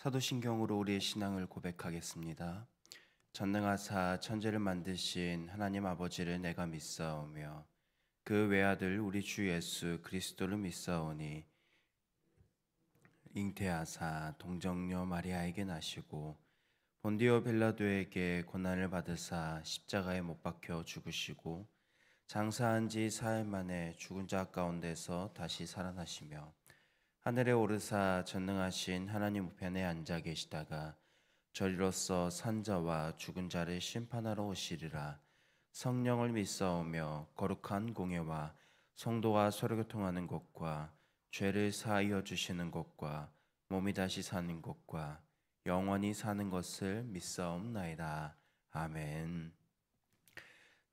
사도신경으로 우리의 신앙을 고백하겠습니다. 전능하사 천지를 만드신 하나님 아버지를 내가 믿사오며 그 외아들 우리 주 예수 그리스도를 믿사오니 잉태하사 동정녀 마리아에게 나시고 본디오 빌라도에게 고난을 받으사 십자가에 못 박혀 죽으시고 장사한 지 사흘 만에 죽은 자 가운데서 다시 살아나시며 하늘에 오르사 전능하신 하나님 우편에 앉아 계시다가 저리로서 산자와 죽은 자를 심판하러 오시리라. 성령을 믿사오며 거룩한 공예와 성도와 서로 교통하는 것과 죄를 사하여 주시는 것과 몸이 다시 사는 것과 영원히 사는 것을 믿사옵나이다. 아멘.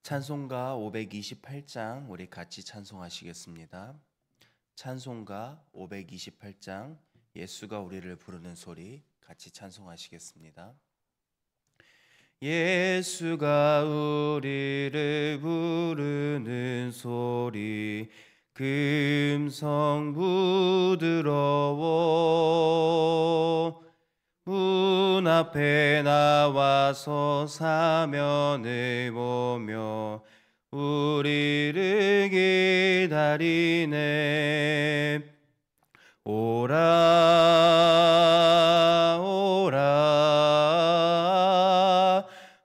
찬송가 528장 우리 같이 찬송하시겠습니다. 찬송가 528장 예수가 우리를 부르는 소리 같이 찬송하시겠습니다. 예수가 우리를 부르는 소리 금성 부드러워 문 앞에 나와서 사면을 보며 우리를 기다리네. 오라 오라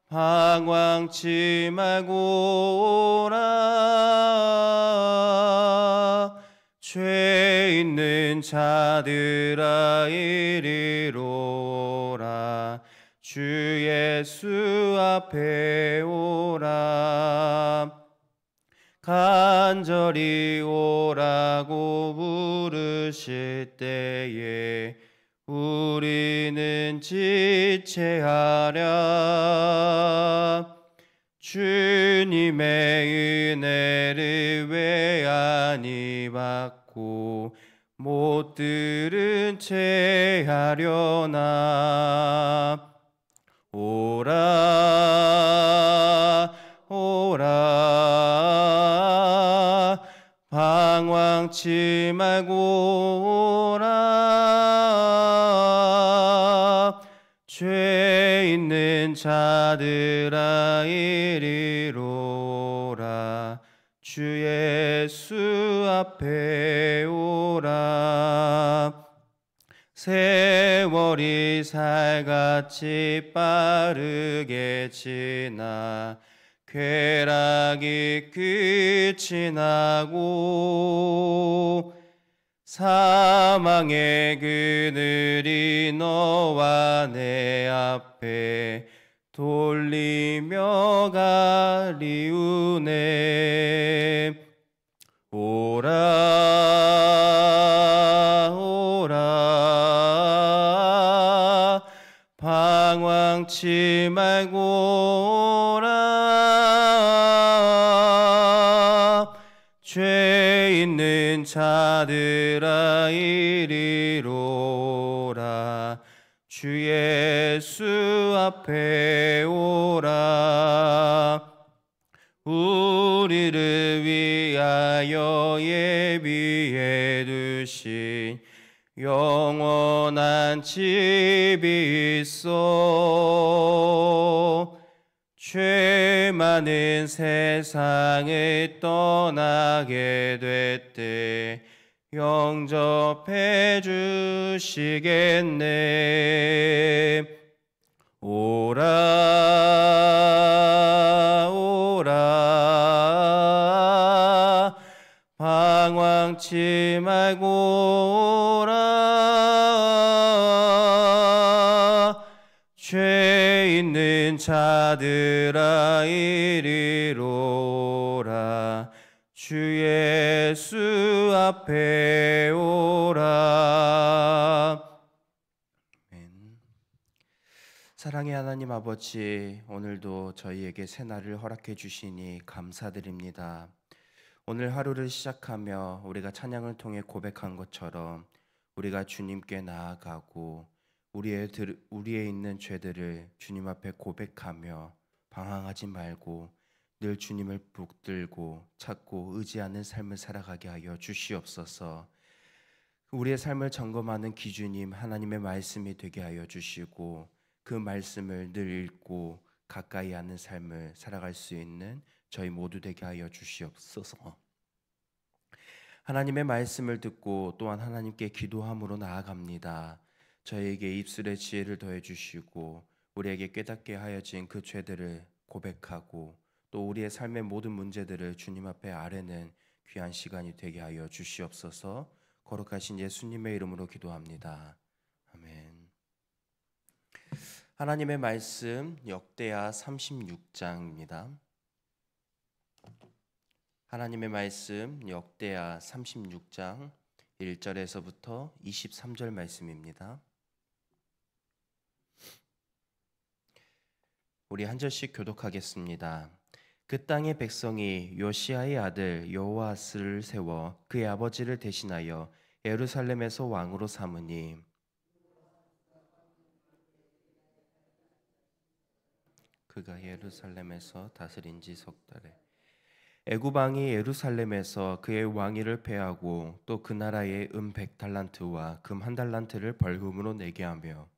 방황치 말고 오라. 죄 있는 자들아 이리로 오라. 주 예수 앞에 오라. 간절히 오라고 부르실 때에 우리는 지체하랴. 주님의 은혜를 왜 아니 받고 못 들은 채 하려나. 오라 오라 방황치 말고 오라. 죄 있는 자들아 이리로 오라. 주 예수 앞에 오라. 세월이 살같이 빠르게 지나 쾌락이 끝이 나고 사망의 그늘이 너와 내 앞에 돌리며 가리우네. 오라 오라 방황치 말고 오라. 죄 있는 자들아 이리로 오라. 주 예수 앞에 오라. 우리를 위하여 예비해 두신 영원한 집이 있어. 죄 많은 세상을 떠나게 될 때 영접해 주시겠네. 오라 오라 방황치 말고 오라. 죄 있는 자들아 이리로 오라. 주 예수 앞에 오라. 아멘. 사랑의 하나님 아버지, 오늘도 저희에게 새날을 허락해 주시니 감사드립니다. 오늘 하루를 시작하며 우리가 찬양을 통해 고백한 것처럼 우리가 주님께 나아가고 우리에 있는 죄들을 주님 앞에 고백하며 방황하지 말고 늘 주님을 붙들고 찾고 의지하는 삶을 살아가게 하여 주시옵소서. 우리의 삶을 점검하는 기준임 하나님의 말씀이 되게 하여 주시고 그 말씀을 늘 읽고 가까이 하는 삶을 살아갈 수 있는 저희 모두 되게 하여 주시옵소서. 하나님의 말씀을 듣고 또한 하나님께 기도함으로 나아갑니다. 저에게 입술의 지혜를 더해 주시고 우리에게 깨닫게 하여진 그 죄들을 고백하고 또 우리의 삶의 모든 문제들을 주님 앞에 아뢰는 귀한 시간이 되게 하여 주시옵소서. 거룩하신 예수님의 이름으로 기도합니다. 아멘. 하나님의 말씀 역대하 36장입니다. 하나님의 말씀 역대하 36장 1절에서부터 23절 말씀입니다. 우리 한 절씩 교독하겠습니다. 그 땅의 백성이 요시아의 아들 여호아스를 세워 그의 아버지를 대신하여 예루살렘에서 왕으로 삼으니 그가 예루살렘에서 다스린 지 석 달에 애굽 왕이 예루살렘에서 그의 왕위를 폐하고 또 그 나라에 100달란트와 금 1달란트를 벌금으로 내게 하며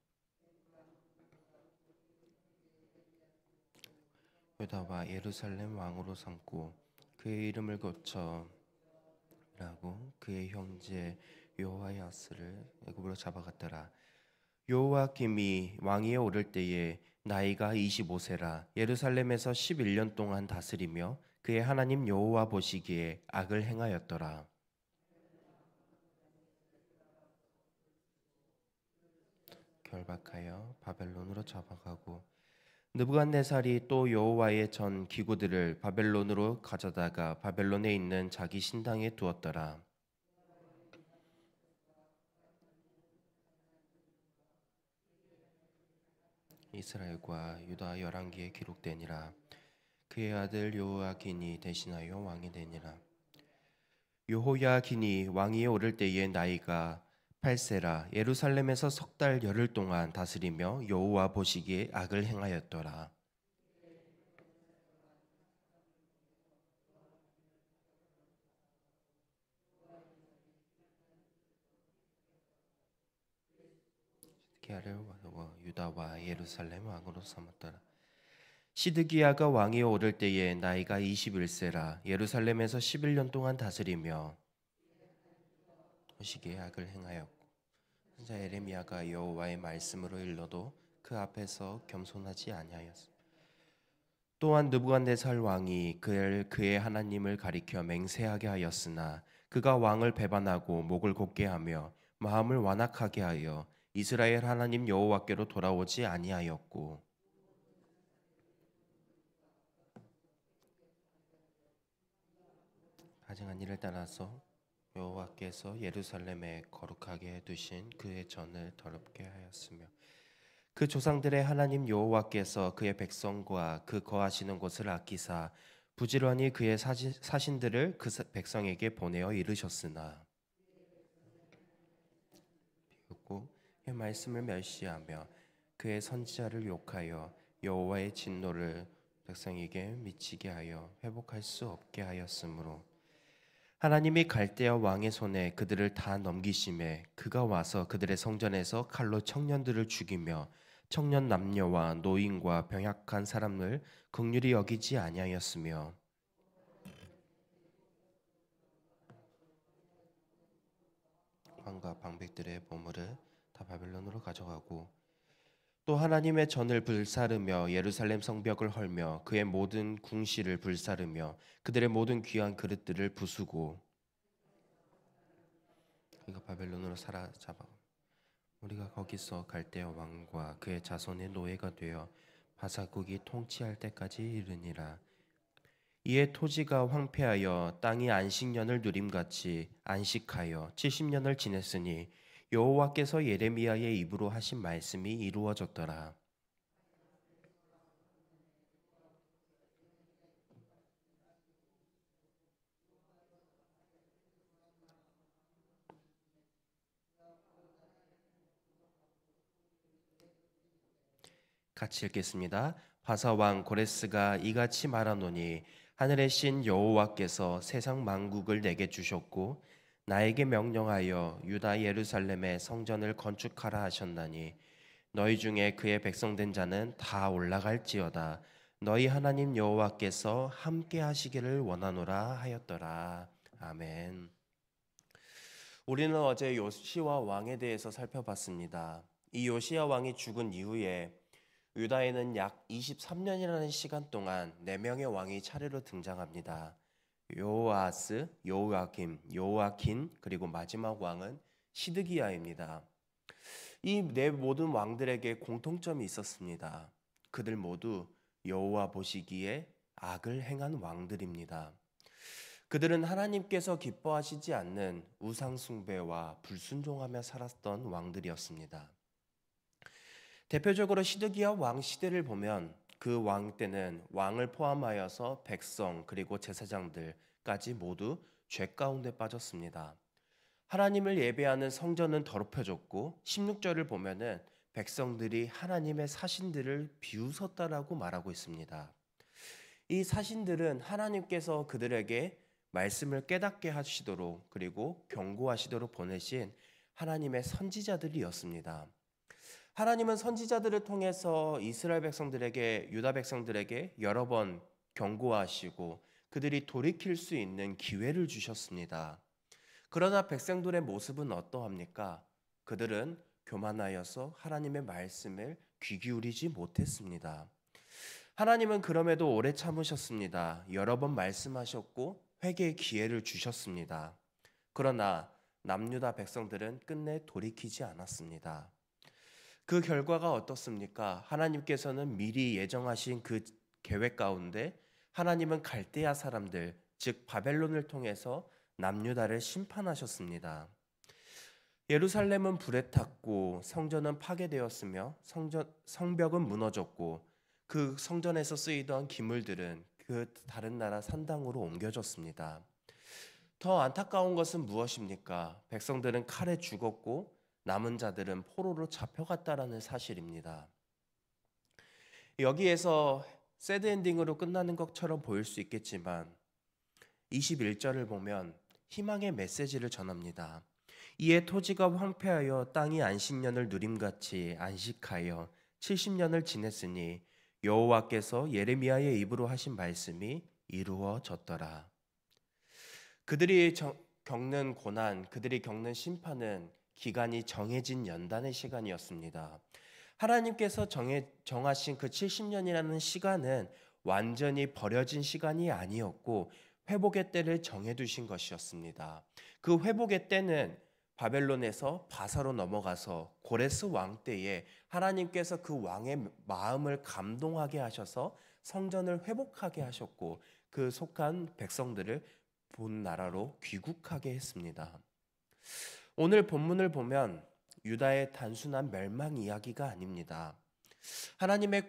유다와 예루살렘 왕으로 삼고 그의 이름을 고쳐 라고 그의 형제 요아야스를 애굽으로 잡아갔더라. 요아김이 왕위에 오를 때에 나이가 25세라 예루살렘에서 11년 동안 다스리며 그의 하나님 여호와 보시기에 악을 행하였더라. 결박하여 바벨론으로 잡아가고 느부갓네살이 또 여호와의 전 기구들을 바벨론으로 가져다가 바벨론에 있는 자기 신당에 두었더라. 이스라엘과 유다 열왕기에 기록되니라. 그의 아들 요아긴이 대신하여 왕이 되니라. 요호야긴이 왕위에 오를 때의 나이가 8세라 예루살렘에서 석 달 열흘 동안 다스리며 여호와 보시기에 악을 행하였더라. 시드기야를 유다와 예루살렘 왕으로 삼았더라. 시드기야가 왕위에 오를 때에 나이가 21세라 예루살렘에서 11년 동안 다스리며 보시기에 악을 행하였고 선지자 예레미야가 여호와의 말씀으로 일러도 그 앞에서 겸손하지 아니하였으며 또한 느부갓네살 왕이 그의 하나님을 가리켜 맹세하게 하였으나 그가 왕을 배반하고 목을 곧게 하며 마음을 완악하게 하여 이스라엘 하나님 여호와께로 돌아오지 아니하였고 가증한 일을 따라서 여호와께서 예루살렘에 거룩하게 두신 그의 전을 더럽게 하였으며 그 조상들의 하나님 여호와께서 그의 백성과 그 거하시는 곳을 아끼사 부지런히 그의 사신들을 그 백성에게 보내어 이르셨으나 비웃고 그의 말씀을 멸시하며 그의 선지자를 욕하여 여호와의 진노를 백성에게 미치게 하여 회복할 수 없게 하였으므로 하나님이 갈대아 왕의 손에 그들을 다 넘기심에 그가 와서 그들의 성전에서 칼로 청년들을 죽이며 청년 남녀와 노인과 병약한 사람을 긍휼히 여기지 아니하였으며 왕과 방백들의 보물을 다 바벨론으로 가져가고 또 하나님의 전을 불사르며 예루살렘 성벽을 헐며 그의 모든 궁시를 불사르며 그들의 모든 귀한 그릇들을 부수고 그가 바벨론으로 사로잡아 우리가 거기서 갈대아 왕과 그의 자손의 노예가 되어 바사국이 통치할 때까지 이르니라. 이에 토지가 황폐하여 땅이 안식년을 누림같이 안식하여 70년을 지냈으니 여호와께서 예레미야의 입으로 하신 말씀이 이루어졌더라. 같이 읽겠습니다. 바사왕 고레스가 이같이 말하노니 하늘의 신 여호와께서 세상 만국을 내게 주셨고 나에게 명령하여 유다 예루살렘의 성전을 건축하라 하셨나니 너희 중에 그의 백성된 자는 다 올라갈지어다. 너희 하나님 여호와께서 함께 하시기를 원하노라 하였더라. 아멘. 우리는 어제 요시야 왕에 대해서 살펴봤습니다. 이 요시야 왕이 죽은 이후에 유다에는 약 23년이라는 시간 동안 4명의 왕이 차례로 등장합니다. 요아스, 요아김, 요아킨, 그리고 마지막 왕은 시드기야입니다. 이 네 모든 왕들에게 공통점이 있었습니다. 그들 모두 여호와 보시기에 악을 행한 왕들입니다. 그들은 하나님께서 기뻐하시지 않는 우상 숭배와 불순종하며 살았던 왕들이었습니다. 대표적으로 시드기야 왕 시대를 보면 그 왕 때는 왕을 포함하여서 백성 그리고 제사장들까지 모두 죄 가운데 빠졌습니다. 하나님을 예배하는 성전은 더럽혀졌고 16절을 보면은 백성들이 하나님의 사신들을 비웃었다라고 말하고 있습니다. 이 사신들은 하나님께서 그들에게 말씀을 깨닫게 하시도록 그리고 경고하시도록 보내신 하나님의 선지자들이었습니다. 하나님은 선지자들을 통해서 이스라엘 백성들에게 유다 백성들에게 여러 번 경고하시고 그들이 돌이킬 수 있는 기회를 주셨습니다. 그러나 백성들의 모습은 어떠합니까? 그들은 교만하여서 하나님의 말씀을 귀 기울이지 못했습니다. 하나님은 그럼에도 오래 참으셨습니다. 여러 번 말씀하셨고 회개의 기회를 주셨습니다. 그러나 남유다 백성들은 끝내 돌이키지 않았습니다. 그 결과가 어떻습니까? 하나님께서는 미리 예정하신 그 계획 가운데 하나님은 갈대아 사람들, 즉 바벨론을 통해서 남유다를 심판하셨습니다. 예루살렘은 불에 탔고 성전은 파괴되었으며 성벽은 무너졌고 그 성전에서 쓰이던 기물들은 그 다른 나라 산당으로 옮겨졌습니다. 더 안타까운 것은 무엇입니까? 백성들은 칼에 죽었고 남은 자들은 포로로 잡혀갔다라는 사실입니다. 여기에서 새드 엔딩으로 끝나는 것처럼 보일 수 있겠지만 21절을 보면 희망의 메시지를 전합니다. 이에 토지가 황폐하여 땅이 안식년을 누림같이 안식하여 70년을 지냈으니 여호와께서 예레미야의 입으로 하신 말씀이 이루어졌더라. 그들이 겪는 고난, 그들이 겪는 심판은 기간이 정해진 연단의 시간이었습니다. 하나님께서 정하신 그 70년이라는 시간은 완전히 버려진 시간이 아니었고 회복의 때를 정해두신 것이었습니다. 그 회복의 때는 바벨론에서 바사로 넘어가서 고레스 왕 때에 하나님께서 그 왕의 마음을 감동하게 하셔서 성전을 회복하게 하셨고 그 속한 백성들을 본 나라로 귀국하게 했습니다. 오늘 본문을 보면 유다의 단순한 멸망 이야기가 아닙니다. 하나님의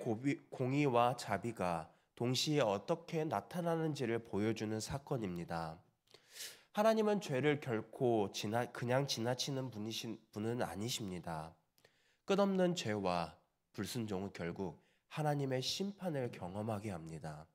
공의와 자비가 동시에 어떻게 나타나는지를 보여주는 사건입니다. 하나님은 죄를 결코 그냥 지나치는 분은 아니십니다. 끝없는 죄와 불순종은 결국 하나님의 심판을 경험하게 합니다.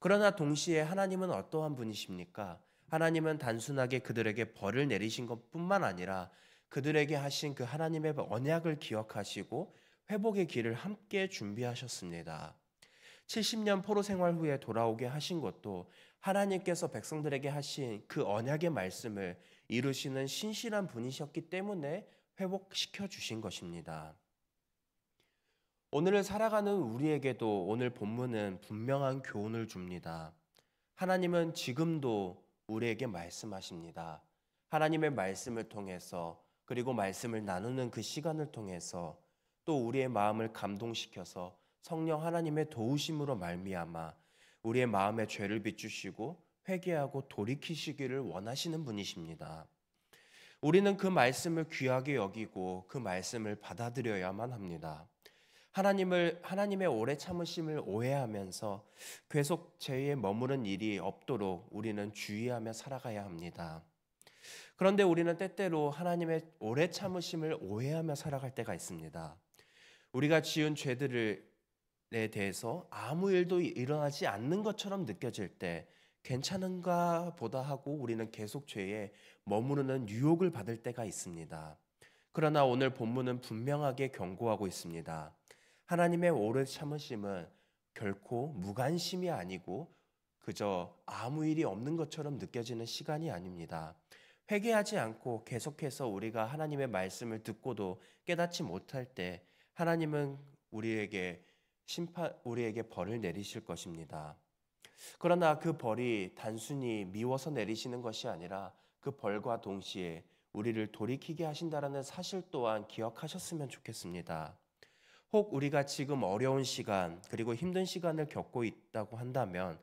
그러나 동시에 하나님은 어떠한 분이십니까? 하나님은 단순하게 그들에게 벌을 내리신 것뿐만 아니라 그들에게 하신 그 하나님의 언약을 기억하시고 회복의 길을 함께 준비하셨습니다. 70년 포로 생활 후에 돌아오게 하신 것도 하나님께서 백성들에게 하신 그 언약의 말씀을 이루시는 신실한 분이셨기 때문에 회복시켜 주신 것입니다. 오늘을 살아가는 우리에게도 오늘 본문은 분명한 교훈을 줍니다. 하나님은 지금도 우리에게 말씀하십니다. 하나님의 말씀을 통해서 그리고 말씀을 나누는 그 시간을 통해서 또 우리의 마음을 감동시켜서 성령 하나님의 도우심으로 말미암아 우리의 마음의 죄를 비추시고 회개하고 돌이키시기를 원하시는 분이십니다. 우리는 그 말씀을 귀하게 여기고 그 말씀을 받아들여야만 합니다. 하나님의 오래 참으심을 오해하면서 계속 죄에 머무는 일이 없도록 우리는 주의하며 살아가야 합니다. 그런데 우리는 때때로 하나님의 오래 참으심을 오해하며 살아갈 때가 있습니다. 우리가 지은 죄들에 대해서 아무 일도 일어나지 않는 것처럼 느껴질 때 괜찮은가 보다 하고 우리는 계속 죄에 머무르는 유혹을 받을 때가 있습니다. 그러나 오늘 본문은 분명하게 경고하고 있습니다. 하나님의 오래 참으심은 결코 무관심이 아니고 그저 아무 일이 없는 것처럼 느껴지는 시간이 아닙니다. 회개하지 않고 계속해서 우리가 하나님의 말씀을 듣고도 깨닫지 못할 때 하나님은 우리에게 벌을 내리실 것입니다. 그러나 그 벌이 단순히 미워서 내리시는 것이 아니라 그 벌과 동시에 우리를 돌이키게 하신다라는 사실 또한 기억하셨으면 좋겠습니다. 혹 우리가 지금 어려운 시간 그리고 힘든 시간을 겪고 있다고 한다면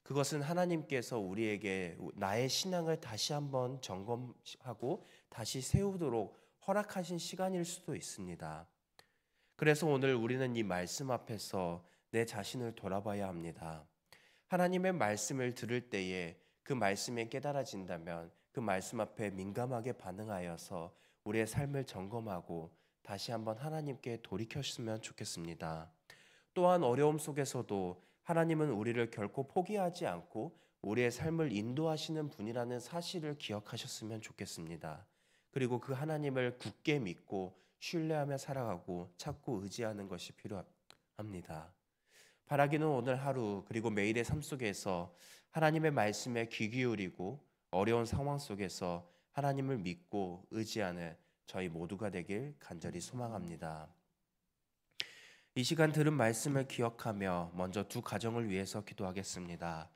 그것은 하나님께서 우리에게 나의 신앙을 다시 한번 점검하고 다시 세우도록 허락하신 시간일 수도 있습니다. 그래서 오늘 우리는 이 말씀 앞에서 내 자신을 돌아봐야 합니다. 하나님의 말씀을 들을 때에 그 말씀에 깨달아진다면 그 말씀 앞에 민감하게 반응하여서 우리의 삶을 점검하고 다시 한번 하나님께 돌이켰으면 좋겠습니다. 또한 어려움 속에서도 하나님은 우리를 결코 포기하지 않고 우리의 삶을 인도하시는 분이라는 사실을 기억하셨으면 좋겠습니다. 그리고 그 하나님을 굳게 믿고 신뢰하며 살아가고 찾고 의지하는 것이 필요합니다. 바라기는 오늘 하루 그리고 매일의 삶 속에서 하나님의 말씀에 귀 기울이고 어려운 상황 속에서 하나님을 믿고 의지하는 저희 모두가 되길 간절히 소망합니다. 이 시간 들은 말씀을 기억하며 먼저 두 가정을 위해서 기도하겠습니다.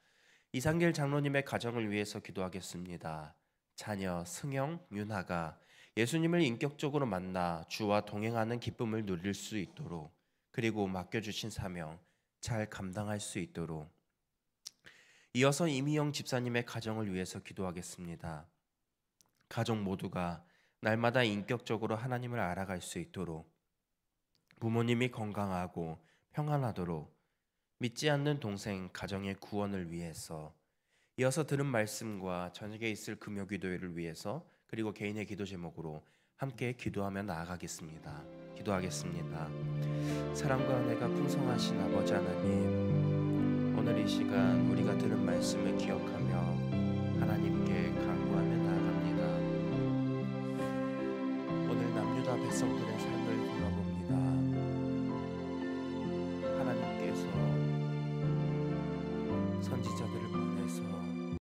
이상길 장로님의 가정을 위해서 기도하겠습니다. 자녀 승영, 윤하가 예수님을 인격적으로 만나 주와 동행하는 기쁨을 누릴 수 있도록 그리고 맡겨주신 사명 잘 감당할 수 있도록 이어서 이미영 집사님의 가정을 위해서 기도하겠습니다. 가족 모두가 날마다 인격적으로 하나님을 알아갈 수 있도록 부모님이 건강하고 평안하도록 믿지 않는 동생 가정의 구원을 위해서 이어서 들은 말씀과 저녁에 있을 금요기도회를 위해서 그리고 개인의 기도 제목으로 함께 기도하며 나아가겠습니다. 기도하겠습니다. 사랑과 은혜가 풍성하신 아버지 하나님, 오늘 이 시간 우리가 들은 말씀을 기억하며 하나님께 간구하며 나아갑니다. 오늘 남유다 백성들